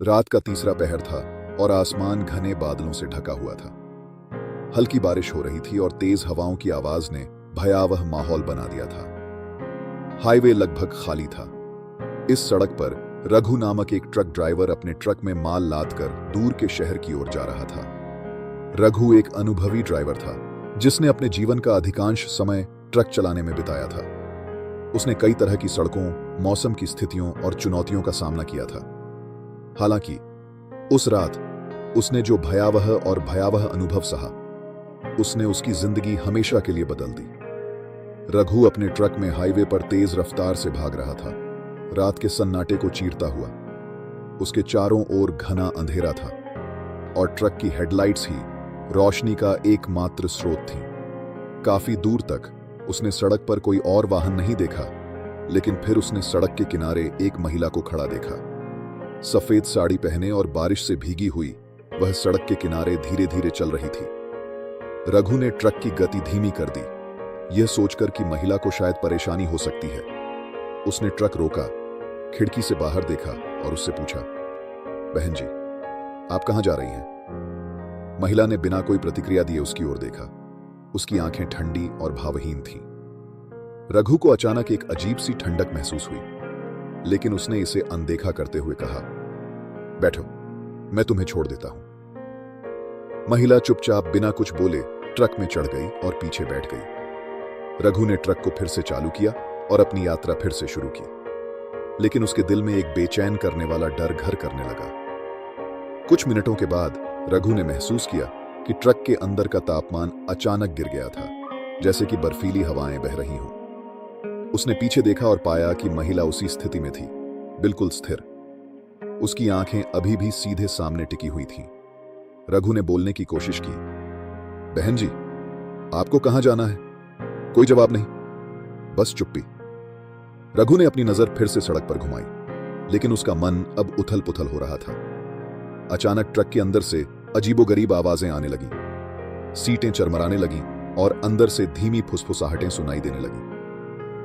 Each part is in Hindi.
रात का तीसरा पहर था और आसमान घने बादलों से ढका हुआ था। हल्की बारिश हो रही थी और तेज हवाओं की आवाज ने भयावह माहौल बना दिया था। हाईवे लगभग खाली था। इस सड़क पर रघु नामक एक ट्रक ड्राइवर अपने ट्रक में माल लादकर दूर के शहर की ओर जा रहा था। रघु एक अनुभवी ड्राइवर था जिसने अपने जीवन का अधिकांश समय ट्रक चलाने में बिताया था। उसने कई तरह की सड़कों, मौसम की स्थितियों और चुनौतियों का सामना किया था। हालांकि उस रात उसने जो भयावह अनुभव सहा, उसने उसकी जिंदगी हमेशा के लिए बदल दी। रघु अपने ट्रक में हाईवे पर तेज रफ्तार से भाग रहा था, रात के सन्नाटे को चीरता हुआ। उसके चारों ओर घना अंधेरा था और ट्रक की हेडलाइट्स ही रोशनी का एकमात्र स्रोत थी। काफी दूर तक उसने सड़क पर कोई और वाहन नहीं देखा, लेकिन फिर उसने सड़क के किनारे एक महिला को खड़ा देखा। सफेद साड़ी पहने और बारिश से भीगी हुई वह सड़क के किनारे धीरे धीरे चल रही थी। रघु ने ट्रक की गति धीमी कर दी, यह सोचकर कि महिला को शायद परेशानी हो सकती है। उसने ट्रक रोका, खिड़की से बाहर देखा और उससे पूछा, बहन जी, आप कहां जा रही हैं? महिला ने बिना कोई प्रतिक्रिया दिए उसकी ओर देखा। उसकी आंखें ठंडी और भावहीन थीं। रघु को अचानक एक अजीब सी ठंडक महसूस हुई, लेकिन उसने इसे अनदेखा करते हुए कहा, बैठो, मैं तुम्हें छोड़ देता हूं। महिला चुपचाप बिना कुछ बोले ट्रक में चढ़ गई और पीछे बैठ गई। रघु ने ट्रक को फिर से चालू किया और अपनी यात्रा फिर से शुरू की, लेकिन उसके दिल में एक बेचैन करने वाला डर घर करने लगा। कुछ मिनटों के बाद रघु ने महसूस किया कि ट्रक के अंदर का तापमान अचानक गिर गया था, जैसे कि बर्फीली हवाएं बह रही हों। उसने पीछे देखा और पाया कि महिला उसी स्थिति में थी, बिल्कुल स्थिर। उसकी आंखें अभी भी सीधे सामने टिकी हुई थीं। रघु ने बोलने की कोशिश की, बहन जी, आपको कहां जाना है? कोई जवाब नहीं, बस चुप्पी। रघु ने अपनी नजर फिर से सड़क पर घुमाई, लेकिन उसका मन अब उथल पुथल हो रहा था। अचानक ट्रक के अंदर से अजीबोगरीब आवाजें आने लगी, सीटें चरमराने लगीं और अंदर से धीमी फुसफुसाहटें सुनाई देने लगीं।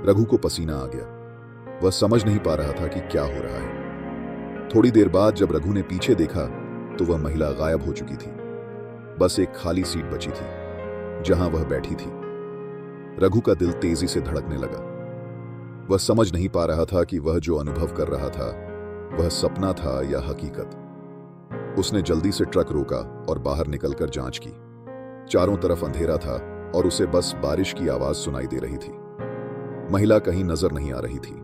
रघु को पसीना आ गया। वह समझ नहीं पा रहा था कि क्या हो रहा है। थोड़ी देर बाद जब रघु ने पीछे देखा तो वह महिला गायब हो चुकी थी। बस एक खाली सीट बची थी जहां वह बैठी थी। रघु का दिल तेजी से धड़कने लगा। वह समझ नहीं पा रहा था कि वह जो अनुभव कर रहा था वह सपना था या हकीकत। उसने जल्दी से ट्रक रोका और बाहर निकलकर जांच की। चारों तरफ अंधेरा था और उसे बस बारिश की आवाज सुनाई दे रही थी। महिला कहीं नजर नहीं आ रही थी।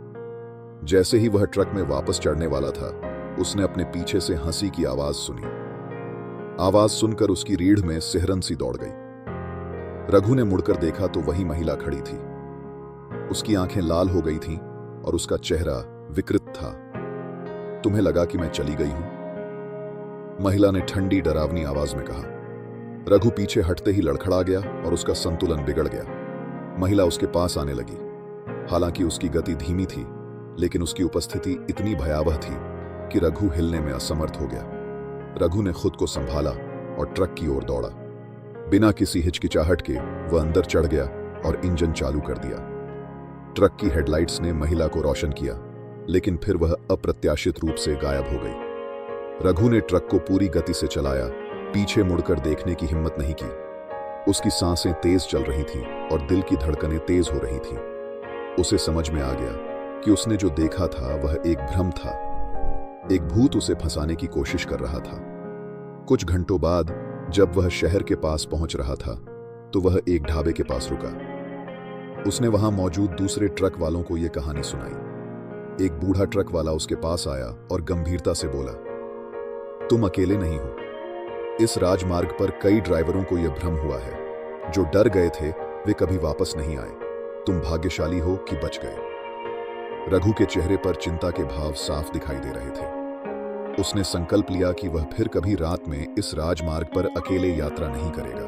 जैसे ही वह ट्रक में वापस चढ़ने वाला था, उसने अपने पीछे से हंसी की आवाज सुनी। आवाज सुनकर उसकी रीढ़ में सिहरन सी दौड़ गई। रघु ने मुड़कर देखा तो वही महिला खड़ी थी। उसकी आंखें लाल हो गई थीं और उसका चेहरा विकृत था। तुम्हें लगा कि मैं चली गई हूं? महिला ने ठंडी डरावनी आवाज में कहा। रघु पीछे हटते ही लड़खड़ा गया और उसका संतुलन बिगड़ गया। महिला उसके पास आने लगी। हालांकि उसकी गति धीमी थी, लेकिन उसकी उपस्थिति इतनी भयावह थी कि रघु हिलने में असमर्थ हो गया। रघु ने खुद को संभाला और ट्रक की ओर दौड़ा। बिना किसी हिचकिचाहट के वह अंदर चढ़ गया और इंजन चालू कर दिया। ट्रक की हेडलाइट्स ने महिला को रोशन किया, लेकिन फिर वह अप्रत्याशित रूप से गायब हो गई। रघु ने ट्रक को पूरी गति से चलाया, पीछे मुड़कर देखने की हिम्मत नहीं की। उसकी सांसें तेज चल रही थीं और दिल की धड़कनें तेज हो रही थीं। उसे समझ में आ गया कि उसने जो देखा था वह एक भ्रम था। एक भूत उसे फंसाने की कोशिश कर रहा था। कुछ घंटों बाद जब वह शहर के पास पहुंच रहा था तो वह एक ढाबे के पास रुका। उसने वहां मौजूद दूसरे ट्रक वालों को यह कहानी सुनाई। एक बूढ़ा ट्रक वाला उसके पास आया और गंभीरता से बोला, तुम अकेले नहीं हो। इस राजमार्ग पर कई ड्राइवरों को यह भ्रम हुआ है। जो डर गए थे वे कभी वापस नहीं आए। तुम भाग्यशाली हो कि बच गए। रघु के चेहरे पर चिंता के भाव साफ दिखाई दे रहे थे। उसने संकल्प लिया कि वह फिर कभी रात में इस राजमार्ग पर अकेले यात्रा नहीं करेगा।